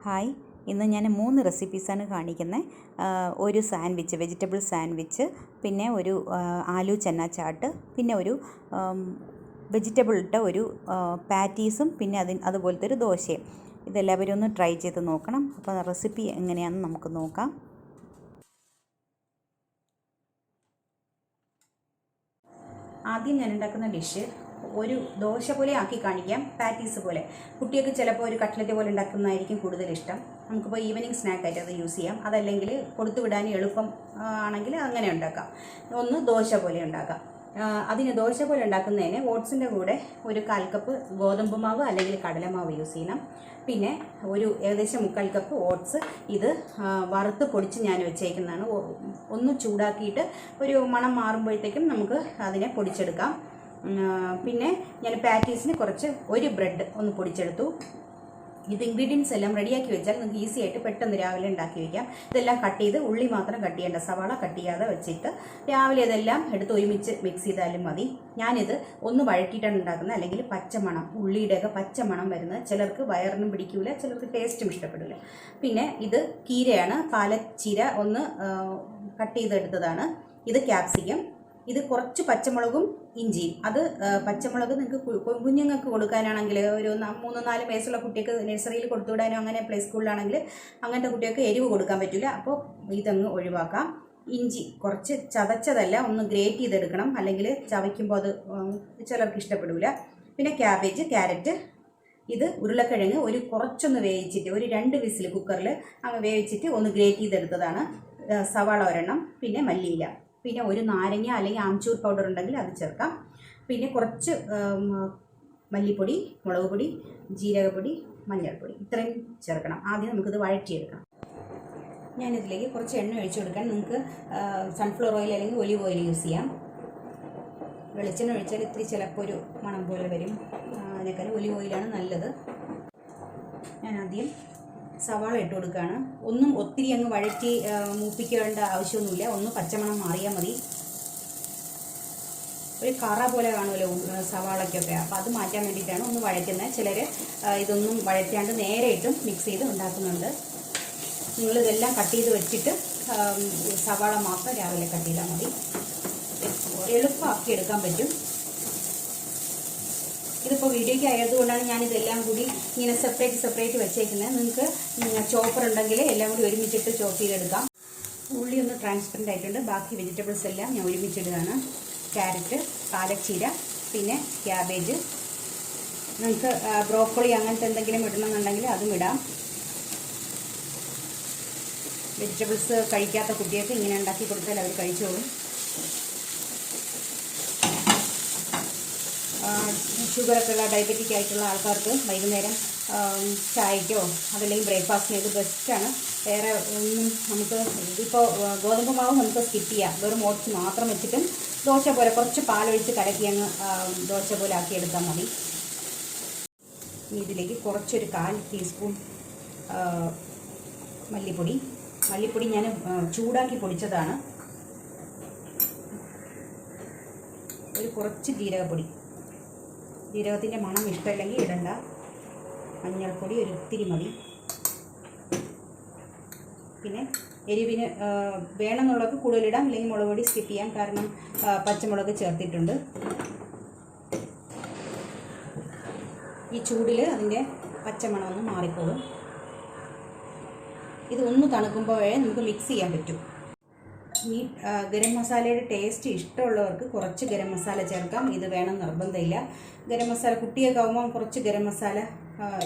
Hi, ഇന്ന് ഞാൻ 3 റെസിപ്പീസാണ് കാണിക്കുന്നത്. ഒരു സാൻഡ്വിച്ച്, വെജിറ്റബിൾ സാൻഡ്വിച്ച്, പിന്നെ ഒരു ആലു ചന്ന ചാട്ട്, പിന്നെ ഒരു വെജിറ്റബിൾ ഇട്ട ഒരു പാറ്റീസും, പിന്നെ അതുപോലത്തെ ഒരു ദോശയും. ഇതെല്ലാവരും ഒന്ന് ട്രൈ ചെയ്ത് നോക്കണം. അപ്പോൾ റെസിപ്പി എങ്ങനെയാണെന്ന് നമുക്ക് നോക്കാം. ആദ്യം ഞാൻ ഉണ്ടാക്കുന്ന ഡിഷ് ഒരു ദോശ പോലെ ആക്കി കാണിക്കാം, പാറ്റീസ് പോലെ. കുട്ടികൾക്ക് ചിലപ്പോൾ ഒരു കട്ട്ലറ്റ് പോലെ ഉണ്ടാക്കുന്നതായിരിക്കും കൂടുതൽ ഇഷ്ടം. നമുക്കിപ്പോൾ ഈവനിങ് സ്നാക്കായിട്ട് അത് യൂസ് ചെയ്യാം. അതല്ലെങ്കിൽ കൊടുത്തു വിടാൻ എളുപ്പം ആണെങ്കിൽ അങ്ങനെ ഉണ്ടാക്കാം. ഒന്ന് ദോശ പോലെ ഉണ്ടാക്കാം. അതിന് ദോശ പോലെ ഉണ്ടാക്കുന്നതിന് ഓട്സിൻ്റെ കൂടെ ഒരു 1/4 കപ്പ് ഗോതമ്പ് മാവ് അല്ലെങ്കിൽ കടലമാവ് യൂസ് ചെയ്യണം. പിന്നെ ഒരു ഏകദേശം 3/4 കപ്പ് ഓട്സ്. ഇത് വറുത്ത് പൊടിച്ച് ഞാൻ വെച്ചേക്കുന്നതാണ്. ഒന്ന് ചൂടാക്കിയിട്ട് ഒരു മണം മാറുമ്പോഴത്തേക്കും നമുക്ക് അതിനെ പൊടിച്ചെടുക്കാം. പിന്നെ ഞാൻ പാറ്റീസിന് ഒരു ബ്രെഡ് ഒന്ന് പൊടിച്ചെടുത്തു. ഇത് ഇൻഗ്രീഡിയൻസ് എല്ലാം റെഡിയാക്കി വെച്ചാൽ നിങ്ങൾക്ക് ഈസി ആയിട്ട് പെട്ടെന്ന് രാവിലെ ഉണ്ടാക്കി വയ്ക്കാം. ഇതെല്ലാം കട്ട് ചെയ്ത്, ഉള്ളി മാത്രം കട്ട് ചെയ്യേണ്ട, സവാള കട്ട് ചെയ്യാതെ വെച്ചിട്ട് രാവിലെ ഇതെല്ലാം എടുത്ത് ഒരുമിച്ച് മിക്സ് ചെയ്താലും മതി. ഞാനിത് ഒന്ന് വഴറ്റിയിട്ടാണ് ഉണ്ടാക്കുന്നത്. അല്ലെങ്കിൽ പച്ചമണം, ഉള്ളിയുടെയൊക്കെ പച്ചമണം വരുന്നത് ചിലർക്ക് വയറിനും പിടിക്കില്ല, ചിലർക്ക് ടേസ്റ്റും ഇഷ്ടപ്പെടില്ല. പിന്നെ ഇത് കീരയാണ്, പാലച്ചീര ഒന്ന് കട്ട് ചെയ്തെടുത്തതാണ്. ഇത് ക്യാപ്സിക്കം, ഇത് കുറച്ച് പച്ചമുളകും ഇഞ്ചിയും. അത് പച്ചമുളക് നിങ്ങൾക്ക് കുഞ്ഞുങ്ങൾക്ക് കൊടുക്കാനാണെങ്കിൽ ഒരു 3-4 വയസ്സുള്ള കുട്ടിക്ക് നഴ്സറിയിൽ കൊടുത്തുവിടാനോ, അങ്ങനെ പ്ലേ സ്കൂളിലാണെങ്കിൽ അങ്ങനത്തെ കുട്ടികൾക്ക് എരിവ് കൊടുക്കാൻ പറ്റില്ല. അപ്പോൾ ഇതങ്ങ് ഒഴിവാക്കാം. ഇഞ്ചി കുറച്ച് ചതച്ചതല്ല, ഒന്ന് ഗ്രേറ്റ് ചെയ്തെടുക്കണം, അല്ലെങ്കിൽ ചവയ്ക്കുമ്പോൾ അത് ചിലർക്ക് ഇഷ്ടപ്പെടില്ല. പിന്നെ ക്യാബേജ്, ക്യാരറ്റ്, ഇത് ഉരുളക്കിഴങ്ങ് കുറച്ചൊന്ന് വേവിച്ചിട്ട്, ഒരു 2 വിസിൽ കുക്കറിൽ അങ്ങ് വേവിച്ചിട്ട് ഒന്ന് ഗ്രേറ്റ് ചെയ്തെടുത്തതാണ്. സവാള ഒരെണ്ണം, പിന്നെ മല്ലിയില, പിന്നെ ഒരു നാരങ്ങ അല്ലെങ്കിൽ ആംചൂർ പൗഡർ ഉണ്ടെങ്കിൽ അത് ചേർക്കാം. പിന്നെ കുറച്ച് മല്ലിപ്പൊടി, മുളക് പൊടി, ജീരകപ്പൊടി, മഞ്ഞൾപ്പൊടി, ഇത്രയും ചേർക്കണം. ആദ്യം നമുക്കിത് വഴറ്റിയെടുക്കണം. ഞാനിതിലേക്ക് കുറച്ച് എണ്ണ ഒഴിച്ചു കൊടുക്കാൻ. നിങ്ങൾക്ക് സൺഫ്ലവർ ഓയിൽ അല്ലെങ്കിൽ ഒലിവ് ഓയിൽ യൂസ് ചെയ്യാം. വെളിച്ചെണ്ണ ഒഴിച്ചാൽ ഇത്തിരി ചിലപ്പോൾ ഒരു മണം പോലെ വരും. അതിനേക്കാൾ ഒലിവ് ഓയിലാണ് നല്ലത്. ഞാൻ ആദ്യം സവാള ഇട്ട് കൊടുക്കുകയാണ്. ഒന്നും ഒത്തിരി അങ്ങ് വഴറ്റി മൂപ്പിക്കേണ്ട ആവശ്യമൊന്നുമില്ല. ഒന്ന് പച്ചമണം മാറിയാൽ മതി. ഒരു കറ പോലെ കാണുമല്ലോ സവാളയ്ക്കൊക്കെ, അപ്പോൾ അത് മാറ്റാൻ വേണ്ടിയിട്ടാണ് ഒന്ന് വഴറ്റുന്നത്. ചിലർ ഇതൊന്നും വഴറ്റാണ്ട് നേരെ ഇട്ടും മിക്സ് ചെയ്ത് ഉണ്ടാക്കുന്നുണ്ട്. നിങ്ങളിതെല്ലാം കട്ട് ചെയ്ത് വെച്ചിട്ട് സവാള മാത്രം രാവിലെ കട്ട് ചെയ്താൽ മതി. എളുപ്പമാക്കി എടുക്കാൻ പറ്റും. ഇതിപ്പോൾ വീഡിയോയ്ക്ക് ആയതുകൊണ്ടാണ് ഞാനിതെല്ലാം കൂടി ഇങ്ങനെ സെപ്പറേറ്റ് വെച്ചേക്കുന്നത്. നിങ്ങൾക്ക് ചോപ്പർ ഉണ്ടെങ്കിൽ എല്ലാം കൂടി ഒരുമിച്ചിട്ട് ചോപ്പ് ചെയ്തെടുക്കാം. ഉള്ളി ഒന്ന് ട്രാൻസ്പെറൻ്റ് ആയിട്ടുണ്ട്. ബാക്കി വെജിറ്റബിൾസ് എല്ലാം ഞാൻ ഒരുമിച്ചിടുകയാണ്. ക്യാരറ്റ്, പാലച്ചീര, പിന്നെ ക്യാബേജ്. നിങ്ങൾക്ക് ബ്രോക്കോളി അങ്ങനത്തെ എന്തെങ്കിലും ഇടണമെന്നുണ്ടെങ്കിൽ അതും ഇടാം. വെജിറ്റബിൾസ് കഴിക്കാത്ത കുട്ടികൾക്ക് ഇങ്ങനെ ഉണ്ടാക്കി കൊടുത്താൽ അവർ കഴിച്ചോളും. ഷുഗറൊക്കെ ഉള്ള, ഡയബറ്റിക് ആയിട്ടുള്ള ആൾക്കാർക്ക് വൈകുന്നേരം ചായക്കോ അതല്ലെങ്കിൽ ബ്രേക്ക്ഫാസ്റ്റിന് ഇത് ബെസ്റ്റാണ്. വേറെ ഒന്നും നമുക്ക് ഇതിപ്പോൾ ഗോതമ്പ് മാവ് നമുക്ക് സ്കിപ്പ് ചെയ്യാം. വെറും ഓട്സ് മാത്രം വെച്ചിട്ടും ദോശ പോലെ കുറച്ച് പാലൊഴിച്ച് കലക്കി അങ്ങ് ദോശ പോലെ ആക്കിയെടുത്താൽ മതി. ഇതിലേക്ക് കുറച്ചൊരു 1/4 ടീസ്പൂൺ മല്ലിപ്പൊടി ഞാൻ ചൂടാക്കി പൊടിച്ചതാണ്. കുറച്ച് ജീരകപ്പൊടി, ജീരകത്തിൻ്റെ മണം ഇഷ്ടമില്ലെങ്കിൽ ഇടണ്ട. മഞ്ഞൾപ്പൊടി ഒരിത്തിരി മതി. പിന്നെ എരിവിന് വേണമെന്നുള്ളവർക്ക് കൂടുതലിടാം, അല്ലെങ്കിൽ മുളക് പൊടി സ്കിപ്പ് ചെയ്യാം, കാരണം പച്ചമുളക് ചേർത്തിട്ടുണ്ട്. ഈ ചൂടിൽ അതിൻ്റെ പച്ചമണം ഒന്ന് മാറിപ്പോകും. ഇത് ഒന്ന് തണുക്കുമ്പോഴേ നമുക്ക് മിക്സ് ചെയ്യാൻ പറ്റും. ഈ ഗരം മസാലയുടെ ടേസ്റ്റ് ഇഷ്ടമുള്ളവർക്ക് കുറച്ച് ഗരം മസാല ചേർക്കാം. ഇത് വേണം നിർബന്ധമില്ല. ഗരം മസാല കുട്ടിയൊക്കെ ആകുമ്പോൾ കുറച്ച് ഗരം മസാല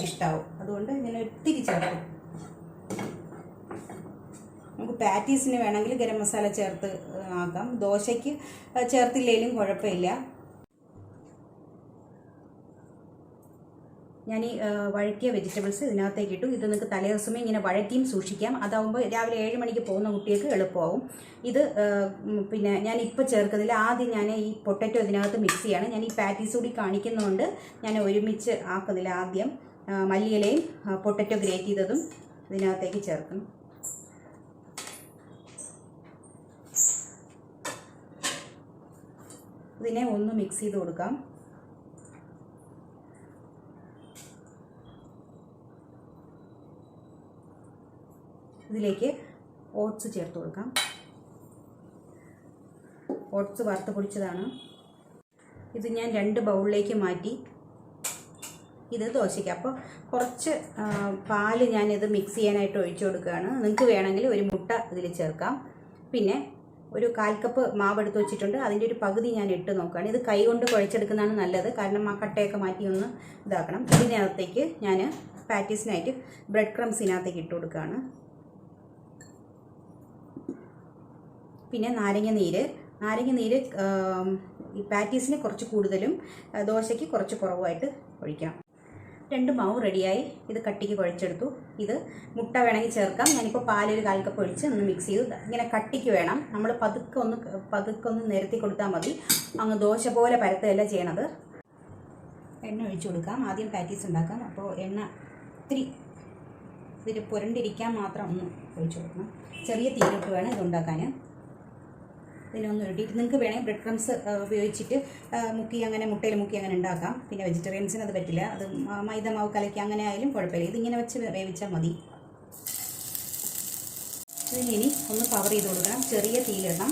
ഇഷ്ടമാവും, അതുകൊണ്ട് ഞാൻ ഒത്തിരി ചേർക്കും. നമുക്ക് പാറ്റീസിന് വേണമെങ്കിൽ ഗരം മസാല ചേർത്ത് ആക്കാം. ദോശയ്ക്ക് ചേർത്തില്ലെങ്കിലും കുഴപ്പമില്ല. ഞാൻ ഈ വഴറ്റിയ വെജിറ്റബിൾസ് ഇതിനകത്തേക്ക് ഇട്ടു. ഇത് നിങ്ങൾക്ക് തലേദിവസമേ ഇങ്ങനെ വഴറ്റിയും സൂക്ഷിക്കാം. അതാവുമ്പോൾ രാവിലെ 7 മണിക്ക് പോകുന്ന കുട്ടികൾക്ക് എളുപ്പമാവും. ഇത് പിന്നെ ഞാൻ ഇപ്പോൾ ചേർക്കുന്നില്ല. ആദ്യം ഞാൻ ഈ പൊട്ടറ്റോ ഇതിനകത്ത് മിക്സ് ചെയ്യാണ്. ഞാൻ ഈ പാറ്റീസ് കൂടി കാണിക്കുന്നതുകൊണ്ട് ഞാൻ ഒരുമിച്ച് ആക്കുന്നില്ല. ആദ്യം മല്ലിയിലയും പൊട്ടറ്റോ ഗ്രേറ്റ് ചെയ്തതും ഇതിനകത്തേക്ക് ചേർക്കും. ഇതിനെ ഒന്ന് മിക്സ് ചെയ്ത് കൊടുക്കാം. ഇതിലേക്ക് ഓട്സ് ചേർത്ത് കൊടുക്കാം. ഓട്സ് വറുത്ത് പൊടിച്ചതാണ്. ഇത് ഞാൻ 2 ബൗളിലേക്ക് മാറ്റി. ഇത് ദോശയ്ക്ക്. അപ്പോൾ കുറച്ച് പാല് ഞാനിത് മിക്സ് ചെയ്യാനായിട്ട് ഒഴിച്ചു കൊടുക്കുകയാണ്. നിങ്ങൾക്ക് വേണമെങ്കിൽ ഒരു മുട്ട ഇതിൽ ചേർക്കാം. പിന്നെ ഒരു 1/4 കപ്പ് മാവ് എടുത്ത് വെച്ചിട്ടുണ്ട്. അതിൻ്റെ ഒരു പകുതി ഞാൻ ഇട്ട് നോക്കുകയാണ്. ഇത് കൈ കൊണ്ട് കുഴച്ചെടുക്കുന്നതാണ് നല്ലത്, കാരണം ആ കട്ടയൊക്കെ മാറ്റി ഒന്ന് ഇതാക്കണം. ഇതിനകത്തേക്ക് ഞാൻ പാറ്റീസിനായിട്ട് ബ്രെഡ് ക്രംസ് ഇതിനകത്തേക്ക് ഇട്ട് കൊടുക്കുകയാണ്. പിന്നെ നാരങ്ങ നീര് ഈ പാറ്റീസിന് കുറച്ച് കൂടുതലും ദോശയ്ക്ക് കുറച്ച് കുറവായിട്ട് ഒഴിക്കാം. 2 മാവ് റെഡിയായി. ഇത് കട്ടിക്ക് കുഴച്ചെടുത്തു. ഇത് മുട്ട വേണമെങ്കിൽ ചേർക്കാം. ഞാനിപ്പോൾ പാലൊരു 1/4 കപ്പ് ഒഴിച്ച് ഒന്ന് മിക്സ് ചെയ്തു. ഇങ്ങനെ കട്ടിക്ക് വേണം. നമ്മൾ പതുക്കെ ഒന്ന് നിരത്തി കൊടുത്താൽ മതി. അങ്ങ് ദോശ പോലെ പരത്തുകയല്ല ചെയ്യണത്. എണ്ണ ഒഴിച്ചു കൊടുക്കാം. ആദ്യം പാറ്റീസ് ഉണ്ടാക്കാം. അപ്പോൾ എണ്ണ ഇത്തിരി ഇതിൽ പുരണ്ടിരിക്കാൻ മാത്രം ഒന്ന് ഒഴിച്ചു കൊടുക്കണം. ചെറിയ തീയിലിട്ട് വേണം ഇതുണ്ടാക്കാൻ. ഇതിനൊന്ന് ഇട്ടിട്ട് നിങ്ങൾക്ക് വേണമെങ്കിൽ ബ്രെഡ് ക്രംസ് ഉപയോഗിച്ചിട്ട് മുട്ടയിൽ മുക്കി അങ്ങനെ ഉണ്ടാക്കാം. പിന്നെ വെജിറ്റേറിയൻസിന് അത് പറ്റില്ല. അത് മൈദ മാവ് കലക്കി അങ്ങനെ ആയാലും കുഴപ്പമില്ല. ഇതിങ്ങനെ വെച്ച് വേവിച്ചാൽ മതി. ഇതിനി ഒന്ന് കവർ ചെയ്ത് കൊടുക്കണം. ചെറിയ തീയിലിടണം.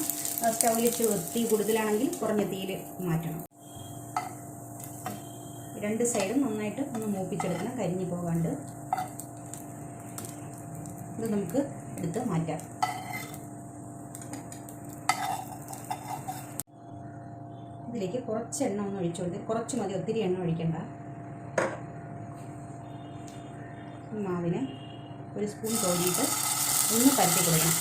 സ്റ്റൗവിലിട്ട് തീ കൂടുതലാണെങ്കിൽ കുറഞ്ഞ തീയിൽ മാറ്റണം. 2 സൈഡും നന്നായിട്ട് ഒന്ന് മൂപ്പിച്ചെടുക്കണം, കരിഞ്ഞു പോകാണ്ട്. ഇത് നമുക്ക് എടുത്ത് മാറ്റാം. ഇതിലേക്ക് കുറച്ച് എണ്ണ ഒന്ന് ഒഴിച്ചു കൊടുത്ത്, കുറച്ച് മതി, ഒത്തിരി എണ്ണ ഒഴിക്കണ്ട. മാവിനെ 1 സ്പൂൺ കോരിയിട്ട് ഒന്ന് പരത്തി കൊടുക്കണം.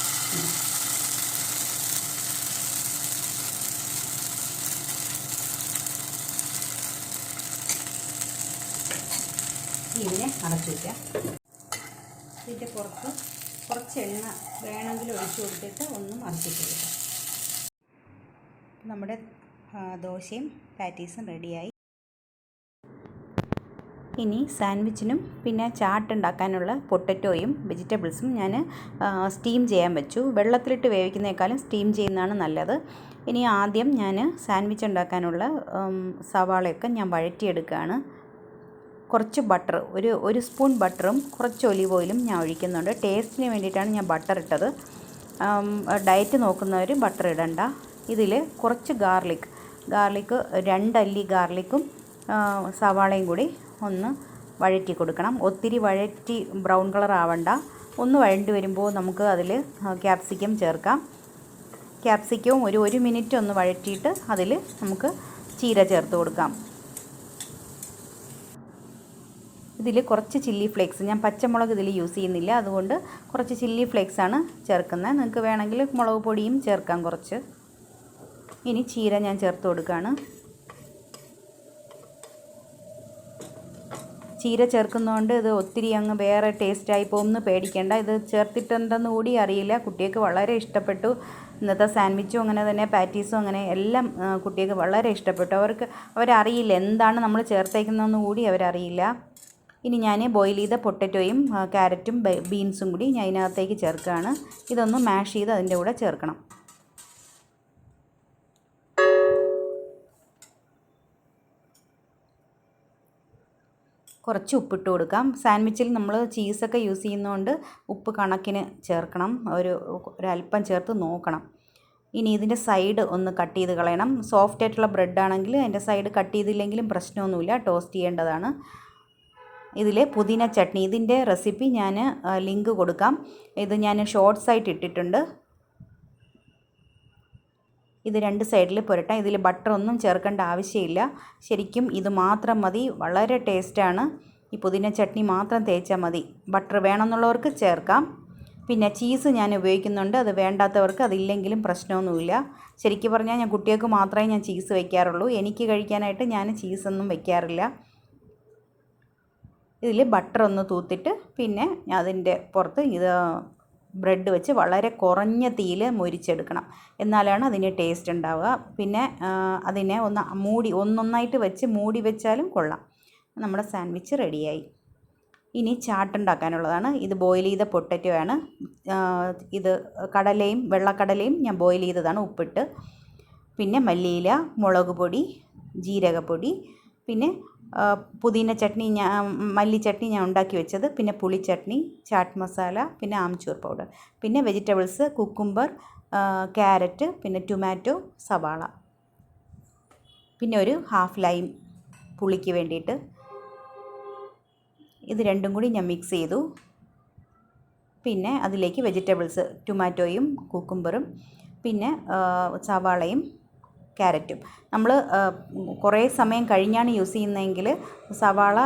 ഇതിനെ അടച്ചു വയ്ക്കാം. ഇതിൻ്റെ പുറത്ത് കുറച്ച് എണ്ണ വേണമെങ്കിൽ ഒഴിച്ചു കൊടുത്തിട്ട് ഒന്ന് മറിച്ചിട്ട് കൊടുക്കാം. നമ്മുടെ ദോശയും പാറ്റീസും റെഡിയായി. ഇനി സാൻഡ്വിച്ചിനും പിന്നെ ചാട്ട് ഉണ്ടാക്കാനുള്ള പൊട്ടറ്റോയും വെജിറ്റബിൾസും ഞാൻ സ്റ്റീം ചെയ്യാൻ വെച്ചു. വെള്ളത്തിലിട്ട് വേവിക്കുന്നേക്കാളും സ്റ്റീം ചെയ്യുന്നതാണ് നല്ലത്. ഇനി ആദ്യം ഞാൻ സാൻഡ്വിച്ച് ഉണ്ടാക്കാനുള്ള സവാളയൊക്കെ ഞാൻ വഴറ്റിയെടുക്കുകയാണ്. കുറച്ച് ബട്ടർ, ഒരു സ്പൂൺ ബട്ടറും കുറച്ച് ഒലിവ് ഓയിലും ഞാൻ ഒഴിക്കുന്നുണ്ട്. ടേസ്റ്റിന് വേണ്ടിയിട്ടാണ് ഞാൻ ബട്ടർ ഇട്ടത്. ഡയറ്റ് നോക്കുന്നവർ ബട്ടർ ഇടണ്ട. ഇതിൽ കുറച്ച് ഗാർലിക് 2 അല്ലി ഗാർലിക്കും സവാളയും കൂടി ഒന്ന് വഴറ്റി കൊടുക്കണം. ഒത്തിരി വഴറ്റി ബ്രൗൺ കളർ ആവണ്ട. ഒന്ന് വഴണ്ടി വരുമ്പോൾ നമുക്ക് അതിൽ ക്യാപ്സിക്കം ചേർക്കാം. ക്യാപ്സിക്കവും 1 മിനിറ്റ് ഒന്ന് വഴറ്റിയിട്ട് അതിൽ നമുക്ക് ചീര ചേർത്ത് കൊടുക്കാം. ഇതിൽ കുറച്ച് ചില്ലി ഫ്ലേക്സ്, ഞാൻ പച്ചമുളക് ഇതിൽ യൂസ് ചെയ്യുന്നില്ല, അതുകൊണ്ട് കുറച്ച് ചില്ലി ഫ്ലേക്സാണ് ചേർക്കുന്നത്. നിങ്ങൾക്ക് വേണമെങ്കിൽ മുളക് പൊടിയും ചേർക്കാം കുറച്ച്. ഇനി ചീര ഞാൻ ചേർത്ത് കൊടുക്കുകയാണ്. ചീര ചേർക്കുന്നതുകൊണ്ട് ഇത് ഒത്തിരി അങ്ങ് വേറെ ടേസ്റ്റായി പോകുമെന്ന് പേടിക്കേണ്ട. ഇത് ചേർത്തിട്ടുണ്ടെന്ന് കൂടി അറിയില്ല. കുട്ടികൾക്ക് വളരെ ഇഷ്ടപ്പെട്ടു. ഇന്നത്തെ സാൻഡ്വിച്ചും അങ്ങനെ തന്നെ പാറ്റീസും അങ്ങനെ എല്ലാം കുട്ടികൾക്ക് വളരെ ഇഷ്ടപ്പെട്ടു. അവരറിയില്ല എന്താണ് നമ്മൾ ചേർത്തേക്കുന്നതെന്ന് കൂടി അവരറിയില്ല. ഇനി ഞാൻ ബോയിൽ ചെയ്ത പൊട്ടറ്റോയും ക്യാരറ്റും ബീൻസും കൂടി ഞാൻ ഇതിനകത്തേക്ക് ചേർക്കുകയാണ്. ഇതൊന്ന് മാഷ് ചെയ്ത് അതിൻ്റെ കൂടെ ചേർക്കണം. കുറച്ച് ഉപ്പിട്ട് കൊടുക്കാം. സാൻഡ്വിച്ചിൽ നമ്മൾ ചീസൊക്കെ യൂസ് ചെയ്യുന്നതുകൊണ്ട് ഉപ്പ് കണക്കിന് ചേർക്കണം. ഒരല്പം ചേർത്ത് നോക്കണം. ഇനി ഇതിൻ്റെ സൈഡ് ഒന്ന് കട്ട് ചെയ്ത് കളയണം. സോഫ്റ്റ് ആയിട്ടുള്ള ബ്രെഡ് ആണെങ്കിൽ അതിൻ്റെ സൈഡ് കട്ട് ചെയ്തില്ലെങ്കിലും പ്രശ്നമൊന്നുമില്ല, ടോസ്റ്റ് ചെയ്യേണ്ടതാണ്. ഇതിൽ പുതിന ചട്നി, ഇതിൻ്റെ റെസിപ്പി ഞാൻ ലിങ്ക് കൊടുക്കാം. ഇത് ഞാൻ ഷോർട്സ് ആയിട്ട് ഇട്ടിട്ടുണ്ട്. ഇത് 2 സൈഡിൽ പുരട്ടാം. ഇതിൽ ബട്ടർ ഒന്നും ചേർക്കേണ്ട ആവശ്യമില്ല. ശരിക്കും ഇത് മാത്രം മതി, വളരെ ടേസ്റ്റാണ്. ഈ പുതിന ചട്നി മാത്രം തേച്ചാൽ മതി. ബട്ടർ വേണമെന്നുള്ളവർക്ക് ചേർക്കാം. പിന്നെ ചീസ് ഞാൻ ഉപയോഗിക്കുന്നുണ്ട്. അത് വേണ്ടാത്തവർക്ക് അതില്ലെങ്കിലും പ്രശ്നമൊന്നുമില്ല. ശരിക്കും പറഞ്ഞാൽ ഞാൻ കുട്ടികൾക്ക് മാത്രമേ ഞാൻ ചീസ് വയ്ക്കാറുള്ളൂ. എനിക്ക് കഴിക്കാനായിട്ട് ഞാൻ ചീസൊന്നും വയ്ക്കാറില്ല. ഇതിൽ ബട്ടർ ഒന്ന് തൂത്തിട്ട് പിന്നെ അതിൻ്റെ പുറത്ത് ഇത് ബ്രെഡ് വെച്ച് വളരെ കുറഞ്ഞ തീയിൽ മൊരിച്ചെടുക്കണം. എന്നാലാണ് അതിന് ടേസ്റ്റ് ഉണ്ടാവുക. പിന്നെ അതിനെ ഒന്നൊന്നായിട്ട് വെച്ച് മൂടി വെച്ചാലും കൊള്ളാം. നമ്മുടെ സാൻഡ്വിച്ച് റെഡിയായി. ഇനി ചാട്ട് ഉണ്ടാക്കാനുള്ളതാണ്. ഇത് ബോയിൽ ചെയ്ത പൊട്ടറ്റോ ആണ്. ഇത് വെള്ളക്കടലയും ഞാൻ ബോയിൽ ചെയ്തതാണ് ഉപ്പിട്ട്. പിന്നെ മല്ലിയില, മുളക് പൊടി, ജീരകപ്പൊടി, പിന്നെ പുതിന ചട്നി മല്ലി ചട്നി ഞാൻ ഉണ്ടാക്കി വെച്ചത്, പിന്നെ പുളി ചട്നി, ചാറ്റ് മസാല, പിന്നെ ആംചൂർ പൗഡർ, പിന്നെ വെജിറ്റബിൾസ് കുക്കുംബർ, ക്യാരറ്റ്, പിന്നെ ടൊമാറ്റോ, സവാള, പിന്നെ ഒരു ഹാഫ് ലൈം പുളിക്ക് വേണ്ടിയിട്ട്. ഇത് രണ്ടും കൂടി ഞാൻ മിക്സ് ചെയ്തു. പിന്നെ അതിലേക്ക് വെജിറ്റബിൾസ് ടൊമാറ്റോയും കുക്കുംബറും പിന്നെ സവാളയും ക്യാരറ്റും. നമ്മൾ കുറേ സമയം കഴിഞ്ഞാണ് യൂസ് ചെയ്യുന്നതെങ്കിൽ സവാള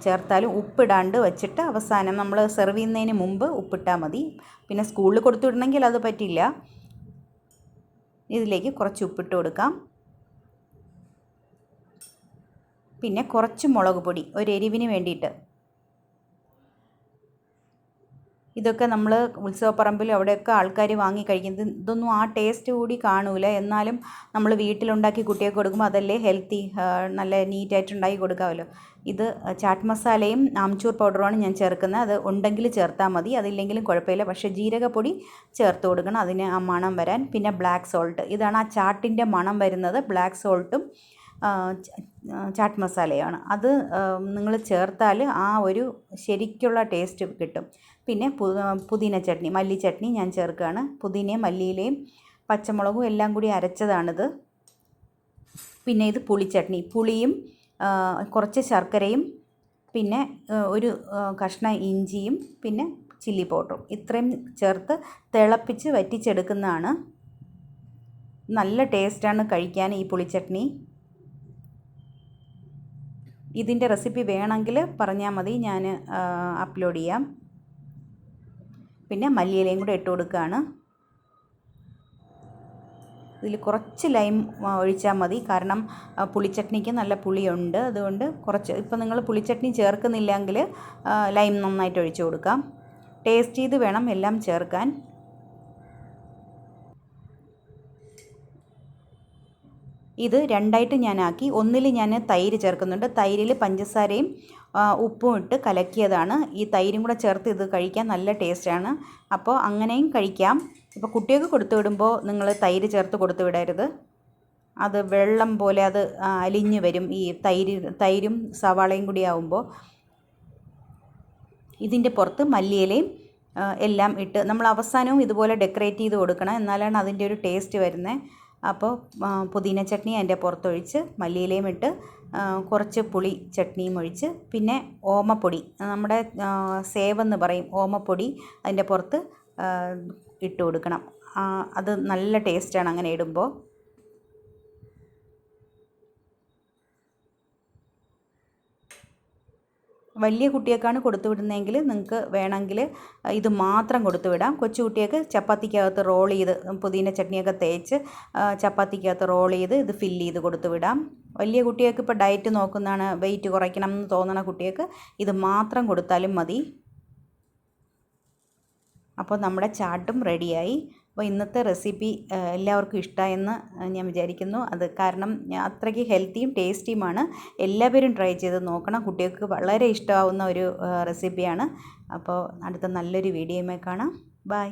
ചേർത്താലും ഉപ്പിടാണ്ട് വെച്ചിട്ട് അവസാനം നമ്മൾ സെർവ് ചെയ്യുന്നതിന് മുമ്പ് ഉപ്പിട്ടാൽ മതി. പിന്നെ സ്കൂളിൽ കൊടുത്തു വിടണമെങ്കിൽ അത് പറ്റില്ല. ഇതിലേക്ക് കുറച്ച് ഉപ്പിട്ട് കൊടുക്കാം. പിന്നെ കുറച്ച് മുളക് പൊടി ഒരു എരിവിന് വേണ്ടിയിട്ട്. ഇതൊക്കെ നമ്മൾ ഉത്സവപ്പറമ്പിലും അവിടെയൊക്കെ ആൾക്കാർ വാങ്ങി കഴിക്കുന്നത്. ഇതൊന്നും ആ ടേസ്റ്റ് കൂടി കാണൂല. എന്നാലും നമ്മൾ വീട്ടിലുണ്ടാക്കി കുട്ടികൾക്ക് കൊടുക്കുമ്പോൾ അതല്ലേ ഹെൽത്തി, നല്ല നീറ്റായിട്ട് ഉണ്ടാക്കി കൊടുക്കാമല്ലോ. ഇത് ചാറ്റ് മസാലയും ആംചൂർ പൗഡറുമാണ് ഞാൻ ചേർക്കുന്നത്. അത് ഉണ്ടെങ്കിൽ ചേർത്താൽ മതി, അതില്ലെങ്കിലും കുഴപ്പമില്ല. പക്ഷേ ജീരകപ്പൊടി ചേർത്ത് കൊടുക്കണം അതിന് ആ മണം വരാൻ. പിന്നെ ബ്ലാക്ക് സോൾട്ട്, ഇതാണ് ആ ചാട്ടിൻ്റെ മണം വരുന്നത്. ബ്ലാക്ക് സോൾട്ടും ചാറ്റ് മസാലയാണ്. അത് നിങ്ങൾ ചേർത്താൽ ആ ഒരു ശരിക്കുള്ള ടേസ്റ്റ് കിട്ടും. പിന്നെ പുതിന ചട്നി, മല്ലി ചട്നി ഞാൻ ചേർക്കുകയാണ്. പുതിനയും മല്ലിയിലയും പച്ചമുളകും എല്ലാം കൂടി അരച്ചതാണിത്. പിന്നെ ഇത് പുളിച്ചട്നി, പുളിയും കുറച്ച് ശർക്കരയും പിന്നെ ഒരു കഷ്ണം ഇഞ്ചിയും പിന്നെ ചില്ലി പൗഡറും ഇത്രയും ചേർത്ത് തിളപ്പിച്ച് വറ്റിച്ചെടുക്കുന്നതാണ്. നല്ല ടേസ്റ്റാണ് കഴിക്കാൻ ഈ പുളിച്ചട്നി. ഇതിൻ്റെ റെസിപ്പി വേണമെങ്കിൽ പറഞ്ഞാൽ മതി, ഞാൻ അപ്ലോഡ് ചെയ്യാം. പിന്നെ മല്ലിയിലയും കൂടെ ഇട്ട് കൊടുക്കുകയാണ്. ഇതിൽ കുറച്ച് ലൈം ഒഴിച്ചാൽ മതി, കാരണം പുളിച്ചട്നിക്ക് നല്ല പുളിയുണ്ട്. അതുകൊണ്ട് കുറച്ച്, ഇപ്പം നിങ്ങൾ പുളിച്ചട്നി ചേർക്കുന്നില്ലെങ്കിൽ ലൈം നന്നായിട്ട് ഒഴിച്ച് കൊടുക്കാം. ടേസ്റ്റ് ചെയ്ത് വേണം എല്ലാം ചേർക്കാൻ. ഇത് രണ്ടായിട്ട് ഞാനാക്കി. ഒന്നിൽ ഞാൻ തൈര് ചേർക്കുന്നുണ്ട്. തൈരിൽ പഞ്ചസാരയും ഉപ്പും ഇട്ട് കലക്കിയതാണ്. ഈ തൈരും കൂടെ ചേർത്ത് ഇത് കഴിക്കാൻ നല്ല ടേസ്റ്റാണ്. അപ്പോൾ അങ്ങനെയും കഴിക്കാം. ഇപ്പോൾ കുട്ടികൾക്ക് കൊടുത്തു വിടുമ്പോൾ നിങ്ങൾ തൈര് ചേർത്ത് കൊടുത്തു വിടരുത്. അത് വെള്ളം പോലെ അത് അലിഞ്ഞ് വരും. ഈ തൈരും സവാളയും കൂടി ആവുമ്പോൾ ഇതിൻ്റെ പുറത്ത് മല്ലിയിലയും എല്ലാം ഇട്ട് നമ്മൾ അവസാനവും ഇതുപോലെ ഡെക്കറേറ്റ് ചെയ്ത് കൊടുക്കണം, എന്നാലാണ് അതിൻ്റെ ഒരു ടേസ്റ്റ് വരുന്നത്. അപ്പോൾ പുതിന ചട്നി അതിൻ്റെ പുറത്തൊഴിച്ച് മല്ലിയിലയും ഇട്ട് കുറച്ച് പുളി ചട്നിയും ഒഴിച്ച് പിന്നെ ഓമപ്പൊടി, നമ്മുടെ സേവെന്ന് പറയും, ഓമപ്പൊടി അതിൻ്റെ പുറത്ത് ഇട്ട് കൊടുക്കണം. അത് നല്ല ടേസ്റ്റാണ് അങ്ങനെ ഇടുമ്പോൾ. വലിയ കുട്ടികൾക്കാണ് കൊടുത്തു വിടുന്നതെങ്കിൽ നിങ്ങൾക്ക് വേണമെങ്കിൽ ഇത് മാത്രം കൊടുത്തു വിടാം. കൊച്ചു കുട്ടികൾക്ക് ചപ്പാത്തിക്കകത്ത് റോൾ ചെയ്ത് പുതിന ചട്നിയൊക്കെ തേച്ച് ചപ്പാത്തിക്കകത്ത് റോൾ ചെയ്ത് ഇത് ഫില്ല് ചെയ്ത് കൊടുത്തു വിടാം. വലിയ കുട്ടികൾക്ക് ഇപ്പോൾ ഡയറ്റ് നോക്കുന്നതാണ്, വെയിറ്റ് കുറയ്ക്കണം എന്ന് തോന്നുന്ന കുട്ടികൾക്ക് ഇത് മാത്രം കൊടുത്താലും മതി. അപ്പോൾ നമ്മുടെ ചാട്ടും റെഡിയായി. അപ്പോൾ ഇന്നത്തെ റെസിപ്പി എല്ലാവർക്കും ഇഷ്ടമായെന്ന് ഞാൻ വിചാരിക്കുന്നു. അത് കാരണം അത്രയ്ക്ക് ഹെൽത്തിയും ടേസ്റ്റിയുമാണ്. എല്ലാവരും ട്രൈ ചെയ്ത് നോക്കണം. കുട്ടികൾക്ക് വളരെ ഇഷ്ടമാവുന്ന ഒരു റെസിപ്പിയാണ്. അപ്പോൾ അടുത്ത നല്ലൊരു വീഡിയോയുമായി കാണാം. ബൈ.